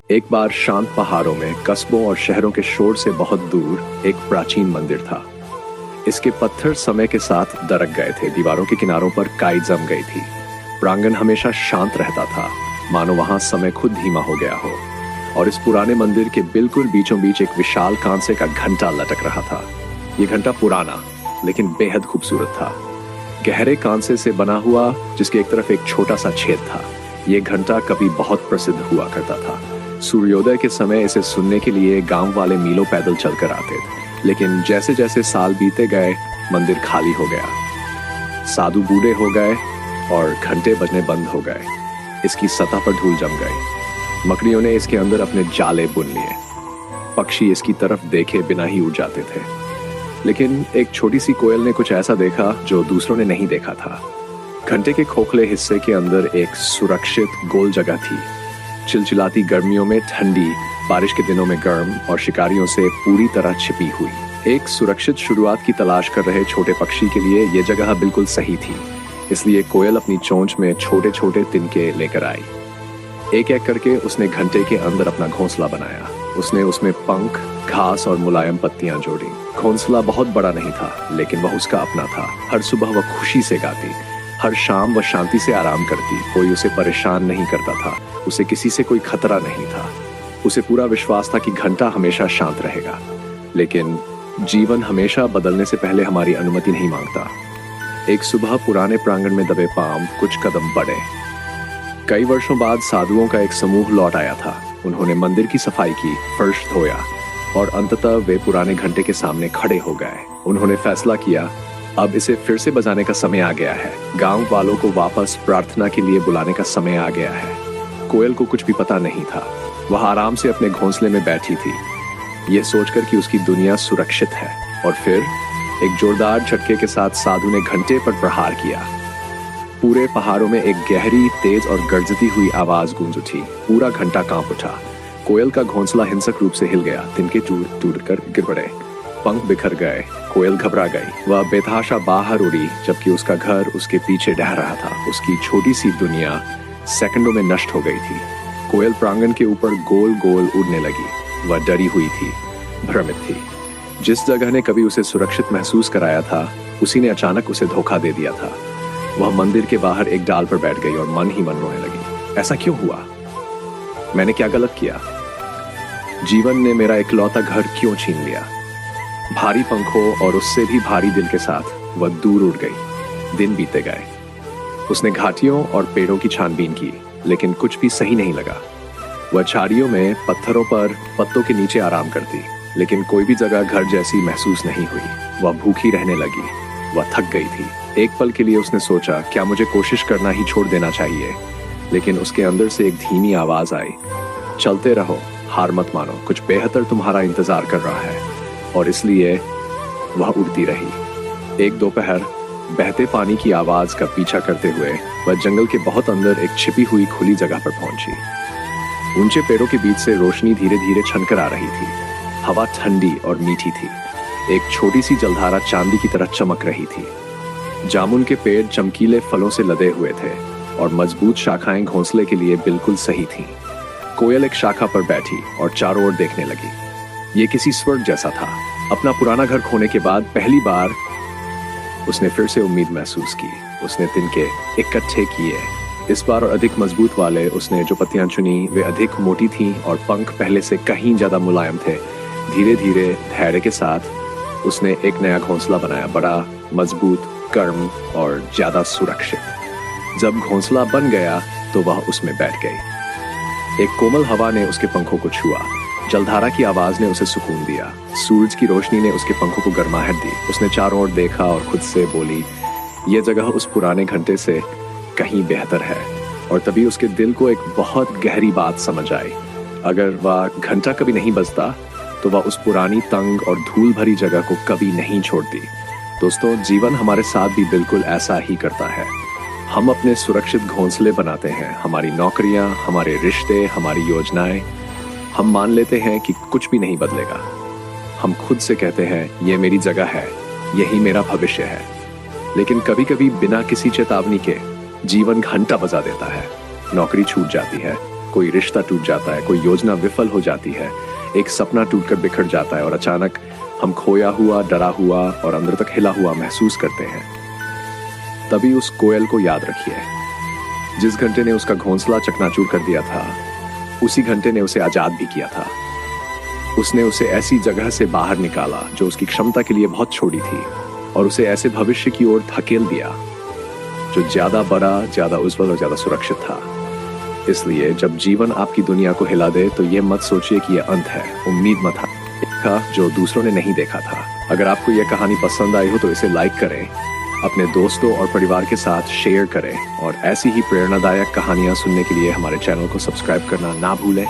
एक बार शांत पहाड़ों में कस्बों और शहरों के शोर से बहुत दूर एक प्राचीन मंदिर था। इसके पत्थर समय के साथ दरक गए थे, दीवारों के किनारों पर काई जम गई थी। प्रांगण हमेशा शांत रहता था, मानो वहां समय खुद धीमा हो गया हो। और इस पुराने मंदिर के बिल्कुल बीचों बीच एक विशाल कांसे का घंटा लटक रहा था। ये घंटा पुराना लेकिन बेहद खूबसूरत था, गहरे कांसे से बना हुआ, जिसके एक तरफ एक छोटा सा छेद था। ये घंटा कभी बहुत प्रसिद्ध हुआ करता था। सूर्योदय के समय इसे सुनने के लिए गांव वाले मीलों पैदल चलकर आते थे। लेकिन जैसे जैसे साल बीते गए, मंदिर खाली हो गया। साधु बूढ़े हो गए और घंटे बजने बंद हो गए। इसकी सतह पर धूल जम गई। मकड़ियों ने इसके अंदर अपने जाले बुन लिए। पक्षी इसकी तरफ देखे बिना ही उड़ जाते थे। लेकिन एक छोटी सी कोयल ने कुछ ऐसा देखा जो दूसरों ने नहीं देखा था। घंटे के खोखले हिस्से के अंदर एक सुरक्षित गोल जगह थी, चिलचिलाती गर्मियों में ठंडी, बारिश के दिनों में गर्म और शिकारियों से पूरी तरह छिपी हुई। एक सुरक्षित शुरुआत की तलाश कर रहे छोटे पक्षी के लिए यह जगह बिल्कुल सही थी। इसलिए कोयल अपनी चोंच में छोटे छोटे तिनके लेकर आई। एक एक करके उसने घंटे के अंदर अपना घोंसला बनाया। उसने उसमें पंख, घास और मुलायम पत्तियां जोड़ी। घोंसला बहुत बड़ा नहीं था, लेकिन वह उसका अपना था। हर सुबह वह खुशी से गाती, हर शाम वह शांति से आराम करती। कोई उसे परेशान नहीं करता था, उसे किसी से कोई खतरा नहीं था। उसे पूरा विश्वास था कि घंटा हमेशा शांत रहेगा। लेकिन जीवन हमेशा बदलने से पहले हमारी अनुमति नहीं मांगता। एक सुबह पुराने प्रांगण में दबे पांव कुछ कदम बढ़े। कई वर्षों बाद साधुओं का एक समूह लौट आया था। उन्होंने मंदिर की सफाई की, फर्श धोया और अंततः वे पुराने घंटे के सामने खड़े हो गए। उन्होंने फैसला किया, अब इसे फिर से बजाने का समय आ गया है। गांव वालों को वापस प्रार्थना के लिए बुलाने का समय आ गया है। कोयल को कुछ भी पता नहीं था। वह आराम से अपने घोंसले में बैठी थी, यह सोचकर कि उसकी दुनिया सुरक्षित है। और फिर एक जोरदार झटके के साथ साधु ने घंटे पर प्रहार किया। पूरे पहाड़ों में एक गहरी, तेज और गर्जती हुई आवाज गूंज उठी। पूरा घंटा कांप उठा। कोयल का घोंसला हिंसक रूप से हिल गया। तिनके टूट टूट कर गिर पड़े, पंख बिखर गए। कोयल घबरा गई। वह बेतहाशा बाहर उड़ी, जबकि उसका घर उसके पीछे ढह रहा था। उसकी छोटी सी दुनिया सेकंडों में नष्ट हो गई थी। कोयल प्रांगण के ऊपर गोल गोल उड़ने लगी। वह डरी हुई थी, भ्रमित थी। जिस जगह ने कभी उसे सुरक्षित महसूस कराया था, उसी ने अचानक उसे धोखा दे दिया था। वह मंदिर के बाहर एक डाल पर बैठ गई और मन ही मन रोने लगी। ऐसा क्यों हुआ? मैंने क्या गलत किया? जीवन ने मेरा इकलौता घर क्यों छीन लिया? भारी पंखों और उससे भी भारी दिल के साथ वह दूर उड़ गई। दिन बीते गए। उसने घाटियों और पेड़ों की छानबीन की, लेकिन कुछ भी सही नहीं लगा। वह झाड़ियों में, पत्थरों पर, पत्तों के नीचे आराम करती, लेकिन कोई भी जगह घर जैसी महसूस नहीं हुई। वह भूखी रहने लगी। वह थक गई थी। एक पल के लिए उसने सोचा, क्या मुझे कोशिश करना ही छोड़ देना चाहिए? लेकिन उसके अंदर से एक धीमी आवाज आई, चलते रहो, हार मत मानो, कुछ बेहतर तुम्हारा इंतजार कर रहा है। और इसलिए वह उड़ती रही। एक दोपहर बहते पानी की आवाज का पीछा करते हुए वह जंगल के बहुत अंदर एक छिपी हुई खुली जगह पर पहुंची। ऊंचे पेड़ों के बीच से रोशनी धीरे धीरे छनकर आ रही थी। हवा ठंडी और मीठी थी। एक छोटी सी जलधारा चांदी की तरह चमक रही थी। जामुन के पेड़ चमकीले फलों से लदे हुए थे और मजबूत शाखाएं घोंसले के लिए बिल्कुल सही थीं। कोयल एक शाखा पर बैठी और चारों ओर देखने लगी। ये किसी स्वर्ग जैसा था। अपना पुराना घर खोने के बाद पहली बार उसने फिर से उम्मीद महसूस की। उसने तिनके इकट्ठे किए, इस बार और अधिक मजबूत वाले। उसने जो पत्तियां चुनी वे अधिक मोटी थीं और पंख पहले से कहीं ज्यादा मुलायम थे। धीरे धीरे धैर्य के साथ उसने एक नया घोंसला बनाया, बड़ा, मजबूत, गर्म और ज्यादा सुरक्षित। जब घोंसला बन गया तो वह उसमें बैठ गई। एक कोमल हवा ने उसके पंखों को छुआ। जलधारा की आवाज ने उसे सुकून दिया। सूरज की रोशनी ने उसके पंखों को गर्माहट दी। उसने चारों ओर देखा और खुद से बोली, यह जगह उस पुराने घंटे से कहीं बेहतर है। और तभी उसके दिल को एक बहुत गहरी बात समझ आई। अगर वह घंटा कभी नहीं बजता तो वह उस पुरानी, तंग और धूल भरी जगह को कभी नहीं छोड़ती। दोस्तों, जीवन हमारे साथ भी बिल्कुल ऐसा ही करता है। हम अपने सुरक्षित घोंसले बनाते हैं, हमारी नौकरियां, हमारे रिश्ते, हमारी योजनाएं। हम मान लेते हैं कि कुछ भी नहीं बदलेगा। हम खुद से कहते हैं, ये मेरी जगह है, यही मेरा भविष्य है। लेकिन कभी कभी बिना किसी चेतावनी के जीवन घंटा बजा देता है। नौकरी छूट जाती है, कोई रिश्ता टूट जाता है, कोई योजना विफल हो जाती है, एक सपना टूटकर बिखर जाता है और अचानक हम खोया हुआ, डरा हुआ और अंदर तक हिला हुआ महसूस करते हैं, तभी उस कोयल को याद रखिए। जिस घंटे ने उसका घोंसला चकनाचूर कर दिया था, उसी घंटे ने उसे आजाद भी किया था। उसने उसे ऐसी जगह से बाहर निकाला जो उसकी क्षमता के लिए बहुत छोटी थी और उसे ऐसे भविष्य की ओर धकेल दिया जो ज्यादा बड़ा, ज्यादा उज्जवल और ज्यादा सुरक्षित था। इसलिए जब जीवन आपकी दुनिया को हिला दे तो ये मत सोचिए कि यह अंत है। उम्मीद मत देखा जो दूसरों ने नहीं देखा था। अगर आपको यह कहानी पसंद आई हो तो इसे लाइक करें, अपने दोस्तों और परिवार के साथ शेयर करें और ऐसी ही प्रेरणादायक कहानियां सुनने के लिए हमारे चैनल को सब्सक्राइब करना ना भूलें।